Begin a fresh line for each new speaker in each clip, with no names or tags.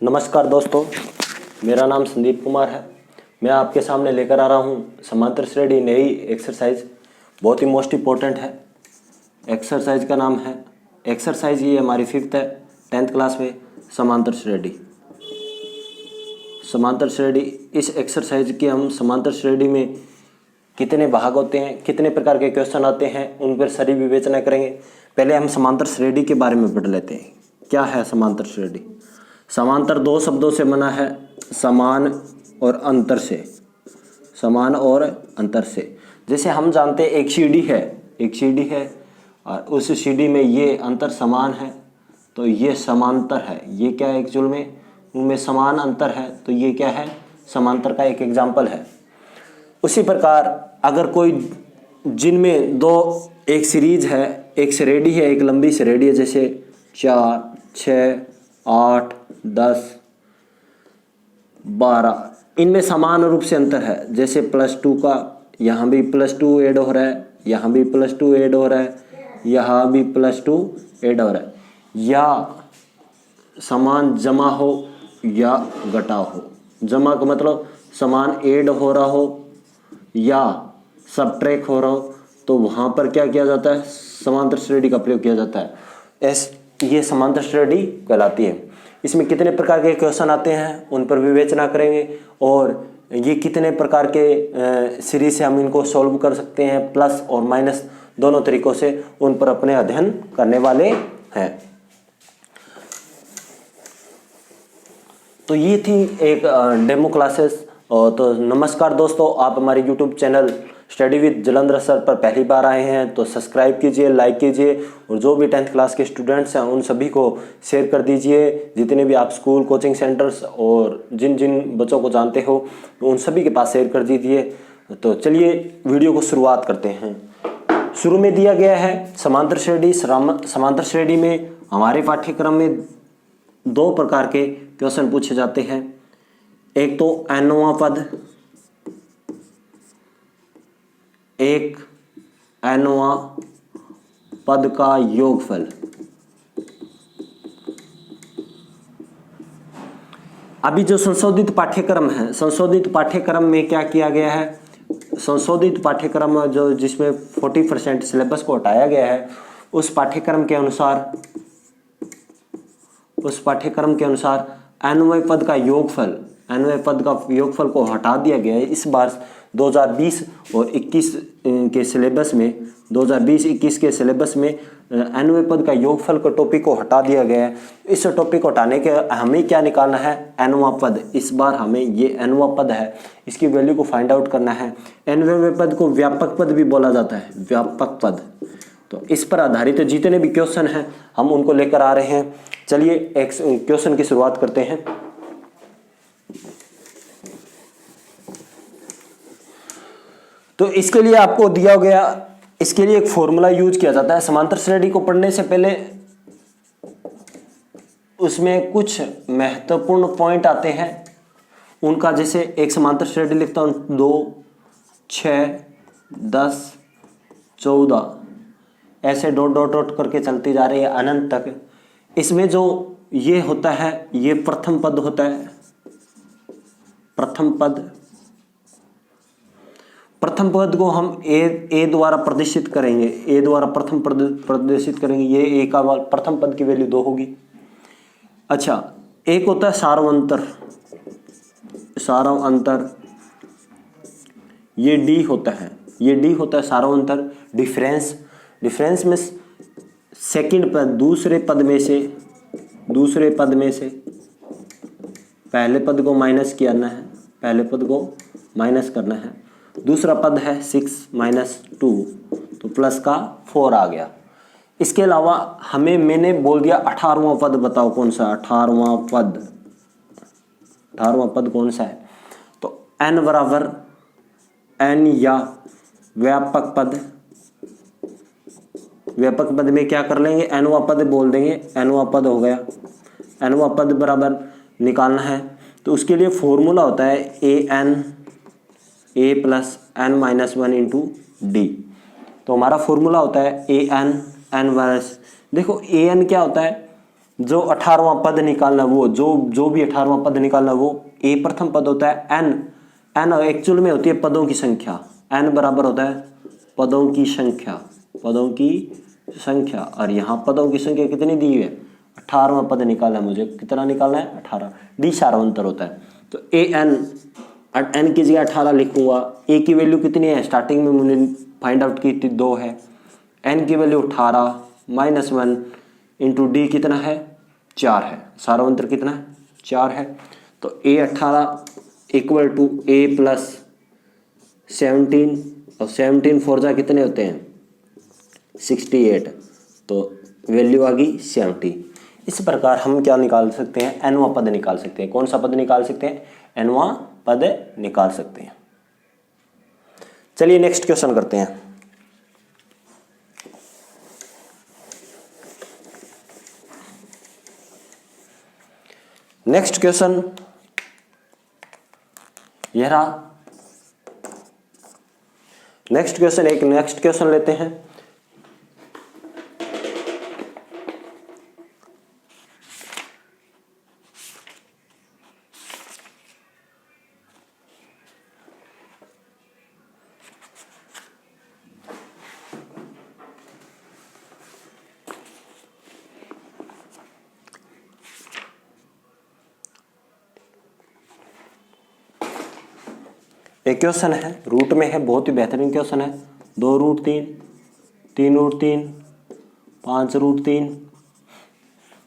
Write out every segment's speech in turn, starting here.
नमस्कार दोस्तों, मेरा नाम संदीप कुमार है। मैं आपके सामने लेकर आ रहा हूँ समांतर श्रेणी नई एक्सरसाइज। बहुत ही मोस्ट इम्पोर्टेंट है। एक्सरसाइज का नाम है एक्सरसाइज, ये हमारी 5th है 10th क्लास में। समांतर श्रेणी, समांतर श्रेणी। इस एक्सरसाइज की हम समांतर श्रेणी में कितने भाग होते हैं, कितने प्रकार के क्वेश्चन आते हैं, उन पर सारी विवेचना करेंगे। पहले हम समांतर श्रेणी के बारे में पढ़ लेते हैं। क्या है समांतर श्रेणी? समांतर दो शब्दों से बना है, समान और अंतर से। समान और अंतर से। जैसे हम जानते हैं एक सीढ़ी है और उस सीढ़ी में ये अंतर समान है तो ये समांतर है। ये क्या है? एक्चुअल में उनमें समान अंतर है तो ये क्या है? समांतर का एक एग्जाम्पल है। उसी प्रकार अगर कोई जिनमें दो, एक सीरीज है, एक श्रेणी है, एक लंबी श्रेणी है, जैसे 4, 6, 8, 10, 12, इनमें समान रूप से अंतर है। जैसे +2 का यहाँ भी +2 ऐड हो रहा है, यहाँ भी +2 ऐड हो रहा है, यहाँ भी +2 ऐड हो रहा है। या समान जमा हो या घटा हो। जमा का मतलब समान ऐड हो रहा हो या सबट्रैक्ट हो रहा हो, तो वहाँ पर क्या किया जाता है? समांतर श्रेणी का प्रयोग किया जाता है। ये समांतर श्रेणी कहलाती है। इसमें कितने प्रकार के क्वेश्चन आते हैं उन पर विवेचना करेंगे और ये कितने प्रकार के सीरीज से हम इनको सॉल्व कर सकते हैं, प्लस और माइनस दोनों तरीकों से, उन पर अपने अध्ययन करने वाले हैं। तो ये थी एक डेमो क्लासेस। तो नमस्कार दोस्तों, आप हमारे YouTube channel study with Jalandhar sir पर पहली बार आए हैं तो सब्सक्राइब कीजिए, लाइक कीजिए और जो भी 10th क्लास के स्टूडेंट्स हैं उन सभी को शेयर कर दीजिए। जितने भी आप स्कूल, कोचिंग सेंटर्स और जिन जिन बच्चों को जानते हो उन सभी के पास शेयर कर दीजिए। तो चलिए वीडियो को शुरुआत करते हैं। शुरू में दिया गया है समांतर श्रेणी। समांतर श्रेणी में हमारे पाठ्यक्रम में 2 प्रकार के क्वेश्चन पूछे जाते हैं। एक तो nवां पद, एक nवां पद का योगफल। अभी जो संशोधित पाठ्यक्रम है, संशोधित पाठ्यक्रम में क्या किया गया है? संशोधित पाठ्यक्रम जो जिसमें 40% सिलेबस को हटाया गया है, उस पाठ्यक्रम के अनुसार nवें पद का योगफल, nवें पद का योगफल को हटा दिया गया है। इस बार 2020 और 21 के सिलेबस में, 2020-21 के सिलेबस में nवें पद का योगफल के टॉपिक को हटा दिया गया है। इस टॉपिक को हटाने के हमें क्या निकालना है? nवां पद। इस बार हमें ये nवां पद है, इसकी वैल्यू को फाइंड आउट करना है। nवें पद को व्यापक पद भी बोला जाता है, व्यापक पद। तो इस पर आधारित जितने भी क्वेश्चन हैं हम उनको लेकर आ रहे हैं। चलिए एक क्वेश्चन की शुरुआत करते हैं। तो इसके लिए आपको दिया गया, इसके लिए एक फॉर्मूला यूज किया जाता है। समांतर श्रेणी को पढ़ने से पहले उसमें कुछ महत्वपूर्ण पॉइंट आते हैं उनका। जैसे एक समांतर श्रेणी लिखता हूं, 2, 6, 10, 14, ऐसे डॉट डॉट डॉट करके चलती जा रही है अनंत तक। इसमें जो ये होता है ये प्रथम पद होता है। प्रथम पद को हम ए द्वारा प्रदर्शित करेंगे। ए द्वारा प्रथम प्रदर्शित करेंगे। ये ए का प्रथम पद की वैल्यू 2 होगी। अच्छा, एक होता है सार्वंतर। सार्वंतर ये डी होता है, ये डी होता है सार्वंतर। डिफरेंस में सेकंड पद, दूसरे पद में से पहले पद को माइनस करना है, पहले पद को माइनस करना है। दूसरा पद है 6 - 2 तो प्लस का 4 आ गया। इसके अलावा हमें, मैंने बोल दिया 18वां पद, बताओ कौन सा? 18वां पद कौन सा है? तो n बराबर n या व्यापक पद में क्या कर लेंगे? nवां पद बोल देंगे। nवां पद हो गया। nवां पद बराबर निकालना है तो उसके लिए फॉर्मूला होता है a + n-1 × d। तो हमारा फॉर्मूला होता है an n वर्स। देखो an क्या होता है? जो 18वां पद निकालना, वो जो भी 18वां पद निकालना, वो ए प्रथम पद होता है। एन एक्चुअल में होती है पदों की संख्या। एन बराबर होता है पदों की संख्या। और यहाँ पदों की संख्या कितनी दी हुई है? 18वां पद निकालना है मुझे। कितना निकालना है? 18। डी सार्वंतर होता है। तो ए एन की जगह 18 लिखूंगा। ए की वैल्यू कितनी है? स्टार्टिंग में मैंने फाइंड आउट की थी 2 है। एन की वैल्यू 18 -1 इंटू डी कितना है? 4 है। सार्वंतर कितना है? 4 है। तो ए 18 इक्वल टू ए प्लस 17, और 17 4 जा कितने होते हैं? 68। तो वैल्यू आ गई 70। इस प्रकार हम क्या निकाल सकते हैं? एनवां पद निकाल सकते हैं। कौन सा पद निकाल सकते हैं? एनवां पद निकाल सकते हैं। चलिए नेक्स्ट क्वेश्चन करते हैं। नेक्स्ट क्वेश्चन यह रहा। नेक्स्ट क्वेश्चन लेते हैं। एक क्वेश्चन है, रूट में है, बहुत ही बेहतरीन क्वेश्चन है। 2√3, 3√3, 5√3,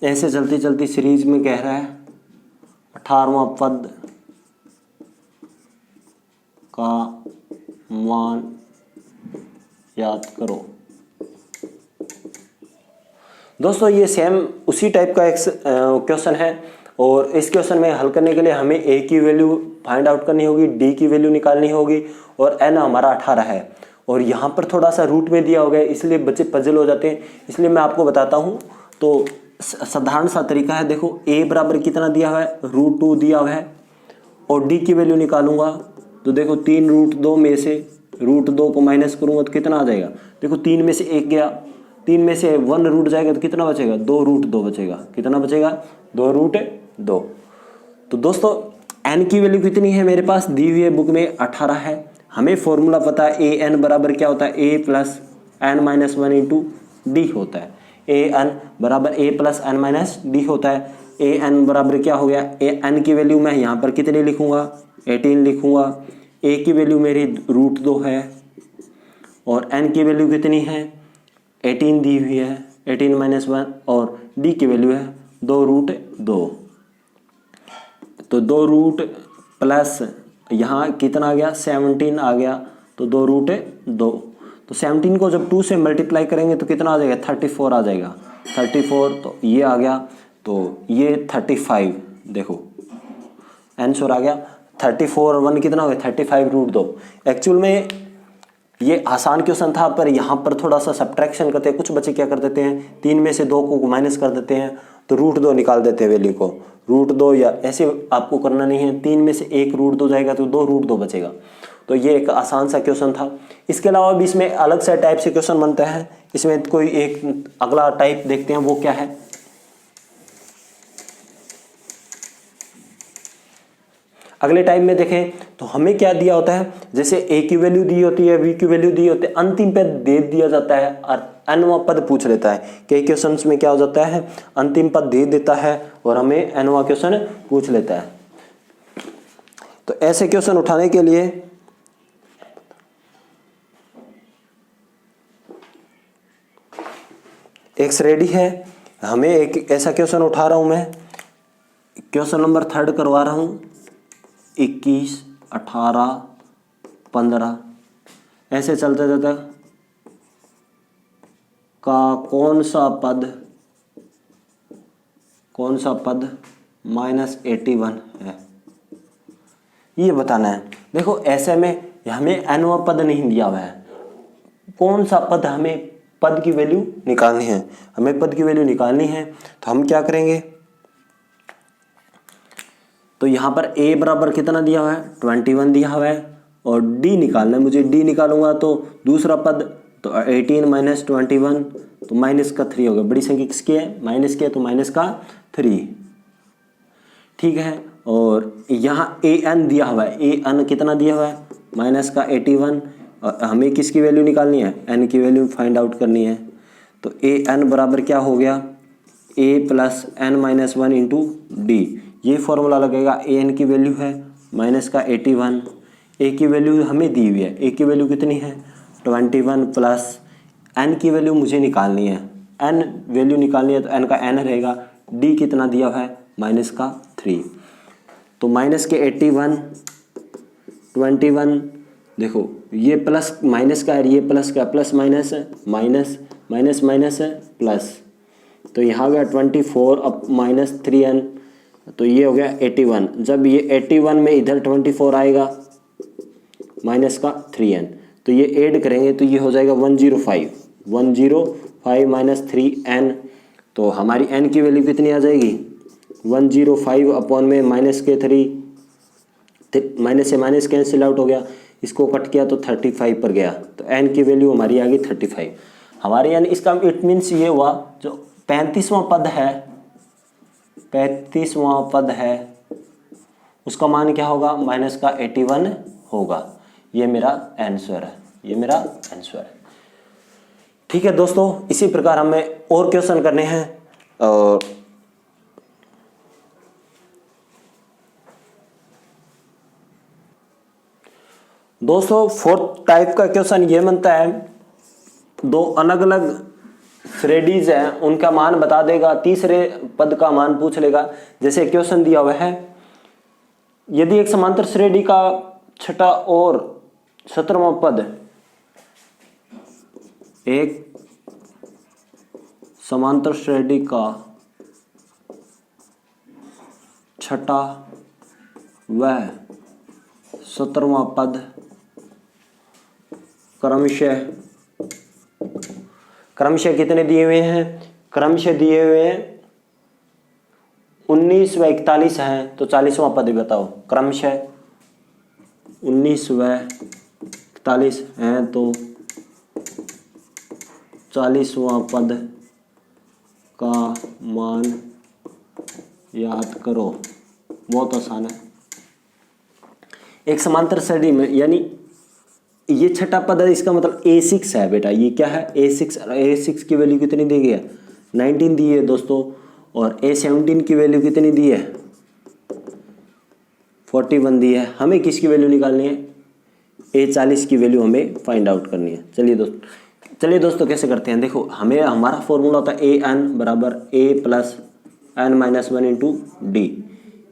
ऐसे चलती चलती सीरीज में कह रहा है 18वां पद का मान याद करो। दोस्तों ये सेम उसी टाइप का एक क्वेश्चन है, और इस क्वेश्चन में हल करने के लिए हमें ए की वैल्यू फाइंड आउट करनी होगी, डी की वैल्यू निकालनी होगी, और एन हमारा 18 है। और यहाँ पर थोड़ा सा रूट में दिया हो गया, इसलिए बच्चे पजल हो जाते हैं। इसलिए मैं आपको बताता हूँ। तो साधारण सा तरीका है। देखो ए बराबर कितना दिया हुआ है? √2 दिया हुआ है। और डी की वैल्यू निकालूंगा तो देखो 3√2 में से √2 को माइनस करूंगा तो कितना आ जाएगा? देखो 3 में से 1 गया, 3 में से 1 रूट जाएगा तो कितना बचेगा? 2√2 बचेगा। कितना बचेगा? 2√2। तो दोस्तों एन की वैल्यू कितनी है मेरे पास? दी हुई है बुक में 18 है। हमें फॉर्मूला पता है ए एन बराबर क्या होता है? A plus n minus 1 into d होता है। ए एन बराबर a plus n minus d होता है। ए एन बराबर क्या हो गया? ए एन की वैल्यू मैं यहाँ पर कितनी लिखूंगा? 18 लिखूंगा। ए की वैल्यू मेरी √2 है, और एन की वैल्यू कितनी है? 18 दी हुई है, 18 - 1, और डी की वैल्यू है 2√2। तो 2 प्लस यहाँ कितना आ गया? 17 आ गया, तो 2√2। तो 17 को जब 2 से मल्टीप्लाई करेंगे तो कितना आ जाएगा? 34 आ जाएगा। 34, तो ये आ गया, तो ये 35। देखो आंसर आ गया 34 और 1 कितना हो गया? 35√2। एक्चुअल में ये आसान क्वेश्चन था, पर यहाँ पर थोड़ा सा सब्ट्रैक्शन करते हैं। कुछ बच्चे क्या कर देते हैं? 3 में से 2 को माइनस कर देते हैं, तो √2 निकाल देते हैं वैल्यू को। √2 या ऐसे आपको करना नहीं है। 3 में से 1 √2 जाएगा तो 2√2 बचेगा। तो ये एक आसान सा क्वेश्चन था। इसके अलावा भी इसमें अलग से टाइप से क्वेश्चन बनते हैं। इसमें कोई एक अगला टाइप देखते हैं, वो क्या है। अगले टाइप में देखें तो हमें क्या दिया होता है? जैसे ए की वैल्यू दी होती है, वी की वैल्यू दी होती है, अंतिम पद दे दिया जाता है और एनवां पद पूछ लेता है। कई क्वेश्चंस में क्या हो जाता है? अंतिम पद दे देता है और हमें एनवां क्वेश्चन पूछ लेता है। तो ऐसे क्वेश्चन उठाने के लिए एक्स रेडी है। हमें एक ऐसा क्वेश्चन उठा रहा हूं मैं, क्वेश्चन नंबर 3 करवा रहा हूं। 21, 18, 15 ऐसे चलते जाता का कौन सा पद -81 है, ये बताना है। देखो ऐसे में हमें एनवां पद नहीं दिया हुआ है। कौन सा पद? हमें पद की वैल्यू निकालनी है। हमें पद की वैल्यू निकालनी है तो हम क्या करेंगे? तो यहाँ पर a बराबर कितना दिया हुआ है? 21 दिया हुआ है, और d निकालना है मुझे। d निकालूंगा तो दूसरा पद तो 18 माइनस 21 तो माइनस का 3 होगा। बड़ी संख्या किसकी है? माइनस की है, तो माइनस का 3। ठीक है, और यहाँ ए एन दिया हुआ है, ए एन कितना दिया हुआ है? माइनस का 81। और हमें किसकी वैल्यू निकालनी है? एन की वैल्यू फाइंड आउट करनी है। तो ए एन बराबर क्या हो गया? A plus n minus 1 into d. ये फॉर्मूला लगेगा। ए एन की वैल्यू है माइनस का 81, ए की वैल्यू हमें दी हुई है, ए की वैल्यू कितनी है? 21 प्लस एन की वैल्यू मुझे निकालनी है, एन वैल्यू निकालनी है, तो एन का एन रहेगा। डी कितना दिया हुआ है? माइनस का 3। तो माइनस के 81, 21, देखो ये प्लस माइनस का है, ये प्लस का, plus minus minus minus minus plus, तो यहाँ हो गया 24 अब माइनस 3n, तो ये हो गया 81। जब ये 81 में इधर 24 आएगा माइनस का 3n, तो ये ऐड करेंगे तो ये हो जाएगा 105 माइनस 3n। तो हमारी n की वैल्यू कितनी आ जाएगी? 105 अपॉन में माइनस के 3, माइनस से माइनस कैंसिल आउट हो गया, इसको कट किया तो 35 पर गया, तो n की वैल्यू हमारी आ गई 35 हमारी। यानी इसका इट मीन्स ये हुआ जो 35वां पद है, 35वां पद है, उसका मान क्या होगा? माइनस का 81 होगा। ये मेरा आंसर है, ये मेरा आंसर है। ठीक है दोस्तों, इसी प्रकार हमें और क्वेश्चन करने हैं। दोस्तों फोर्थ टाइप का क्वेश्चन ये बनता है, दो अलग अलग श्रेणीज हैं, उनका मान बता देगा, तीसरे पद का मान पूछ लेगा। जैसे क्वेश्चन दिया हुआ है, यदि एक समांतर श्रेणी का छठा और 17वां पद, एक समांतर श्रेणी का छठा व 17वां पद क्रमशः कितने दिए हुए हैं? क्रमशः दिए हुए हैं 19 व 41 हैं, तो 40वां पद बताओ। क्रमशः 19 व 41 हैं तो 40वां पद का मान याद करो। बहुत आसान है। एक समांतर श्रेणी में, यानी ये छठा पद है, इसका मतलब A6 है बेटा। ये क्या है? A6। A6 की वैल्यू कितनी दी गई है? 19 दी है दोस्तों। और A17 की वैल्यू कितनी दी है? 41 दी है। हमें किसकी वैल्यू निकालनी है? A40 की वैल्यू हमें फाइंड आउट करनी है। चलिए दोस्तों कैसे करते हैं? देखो, हमें हमारा फॉर्मूला होता है AN बराबर A plus n minus 1 into D.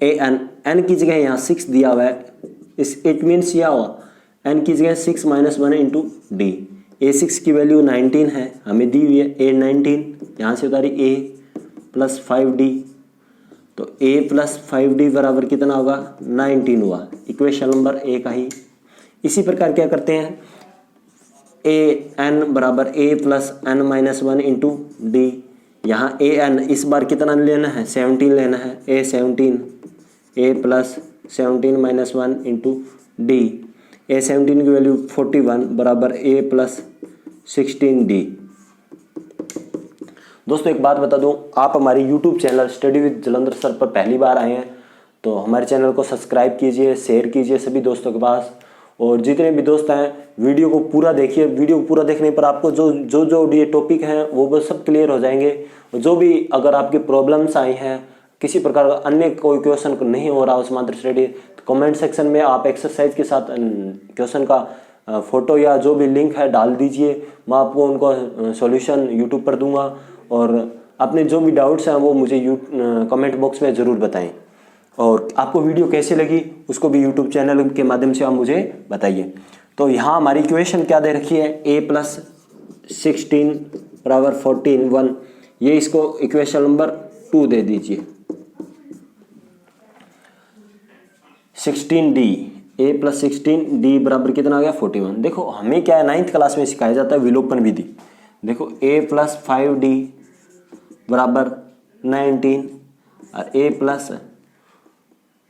AN, n की जगह यहाँ 6 दिया हुआ है, इट मीन्स क्या हुआ? n की जगह 6 माइनस 1 इंटू डी। A6 की वैल्यू 19 है, हमें दी हुई है A19, यहाँ से उतारी A प्लस 5D, तो A प्लस 5D बराबर कितना होगा? 19 हुआ। इक्वेशन नंबर A का ही। इसी प्रकार क्या करते हैं? AN बराबर A plus n minus 1 into D. यहाँ AN इस बार कितना लेना है? 17 लेना है। A17, A plus 17 minus 1 into D. A17 की वैल्यू 41 बराबर A प्लस 16D। दोस्तों एक बात बता दूं, आप हमारे YouTube channel study with Jalandhar sir पर पहली बार आए हैं तो हमारे चैनल को सब्सक्राइब कीजिए, शेयर कीजिए सभी दोस्तों के पास। और जितने भी दोस्त हैं वीडियो को पूरा देखिए। वीडियो को पूरा देखने पर आपको जो ये टॉपिक हैं वो सब क्लियर हो जाएंगे। जो भी अगर आपकी प्रॉब्लम्स आई हैं, किसी प्रकार का अन्य कोई क्वेश्चन नहीं हो रहा समांतर श्रेणी, तो कमेंट सेक्शन में आप एक्सरसाइज के साथ क्वेश्चन का फोटो या जो भी लिंक है डाल दीजिए। मैं आपको उनको सॉल्यूशन यूट्यूब पर दूंगा। और अपने जो भी डाउट्स हैं वो मुझे कमेंट बॉक्स में ज़रूर बताएं। और आपको वीडियो कैसे लगी उसको भी यूट्यूब चैनल के माध्यम से आप मुझे बताइए। तो यहाँ हमारी इक्वेशन क्या दे रखी है? A प्लस 16 बराबर 14, ये इसको इक्वेशन नंबर 2 दे दीजिए। 16D, A प्लस 16D बराबर कितना आ गया? 41। देखो हमें क्या है, 9th क्लास में सिखाया जाता है विलोपन विधि। देखो A प्लस 5D बराबर 19 और A प्लस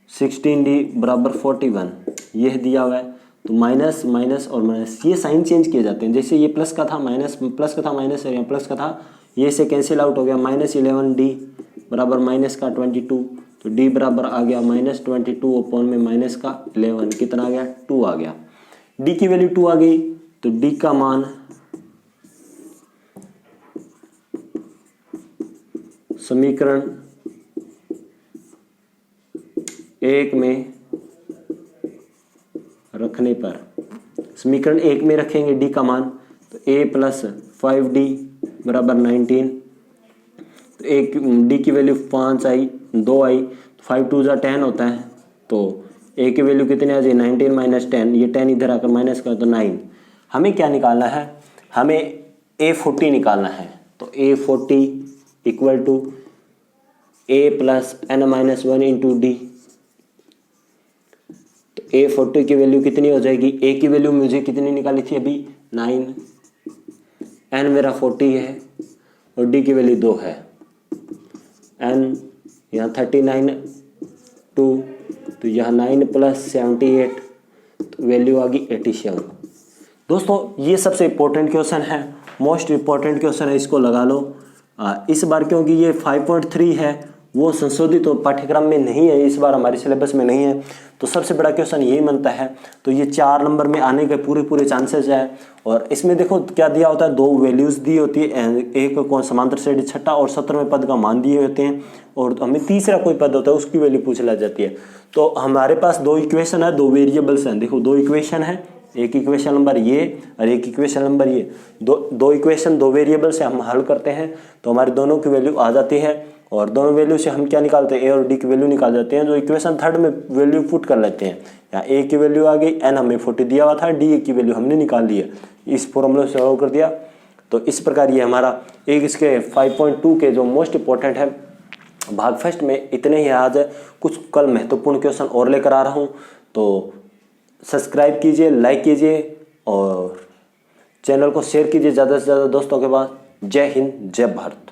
16D बराबर 41, यह दिया हुआ है। तो माइनस माइनस और माइनस ये साइन चेंज किए जाते हैं। जैसे ये प्लस का था माइनस, प्लस का था माइनस है, प्लस का था ये से कैंसिल आउट हो गया। -11d बराबर माइनस का 22, तो d बराबर आ गया -22 अपॉन में माइनस का 11, कितना आ गया 2 आ गया। d की वैल्यू 2 आ गई तो d का मान समीकरण 1 में रखने पर, समीकरण 1 में रखेंगे d का मान, तो a प्लस 5d बराबर 19, तो एक d की वैल्यू 5 आई, 2 आई, 5 2 10 होता है, तो a की वैल्यू कितनी आ जाए 19 माइनस 10, ये 10 इधर आकर माइनस कर तो 9। हमें क्या निकालना है, हमें a40 निकालना है। तो a40 equal to a plus n minus 1 into D. तो a40 की वैल्यू कितनी हो जाएगी, a की वैल्यू मुझे कितनी निकाली थी अभी 9, n मेरा 40 है और d की वैल्यू 2 है, n यहाँ 39 2, तो यहाँ 9 प्लस 78, तो वैल्यू आ गई 87। दोस्तों ये सबसे इम्पोर्टेंट क्वेश्चन है, मोस्ट इम्पोर्टेंट क्वेश्चन है, इसको लगा लो इस बार, क्योंकि ये 5.3 है, वो संशोधित तो पाठ्यक्रम में नहीं है, इस बार हमारे सिलेबस में नहीं है, तो सबसे बड़ा क्वेश्चन यही बनता है। तो ये 4 नंबर में आने के पूरे चांसेस है। और इसमें देखो क्या दिया होता है, 2 वैल्यूज़ दी होती है, एक कौन समांतर श्रेणी छठा और 17वें पद का मान दिए होते हैं, और हमें तीसरा कोई पद होता है उसकी वैल्यू पूछ ला जाती है। तो हमारे पास 2 इक्वेशन है, 2 वेरिएबल्स हैं। देखो 2 इक्वेशन है, एक इक्वेशन नंबर ये और एक इक्वेशन नंबर ये, दो इक्वेशन 2 वेरिएबल से हम हल करते हैं, तो हमारे दोनों की वैल्यू आ जाती है, और दोनों वैल्यू से हम क्या निकालते हैं, ए और डी की वैल्यू निकाल जाते हैं। जो इक्वेशन थर्ड में वैल्यू पुट कर लेते हैं, यहाँ ए की वैल्यू आ गई, एन हमें 40 दिया हुआ था, डी की वैल्यू हमने निकाल दी है, इस फॉर्मूले से सॉल्व कर दिया। तो इस प्रकार ये हमारा एक इसके 5.2 के जो मोस्ट इंपॉर्टेंट है भाग फर्स्ट में इतने ही आज है। कुछ कल महत्वपूर्ण क्वेश्चन और लेकर आ रहा हूँ, तो सब्सक्राइब कीजिए, लाइक कीजिए और चैनल को शेयर कीजिए ज़्यादा से ज़्यादा दोस्तों के पास। जय हिंद, जय भारत।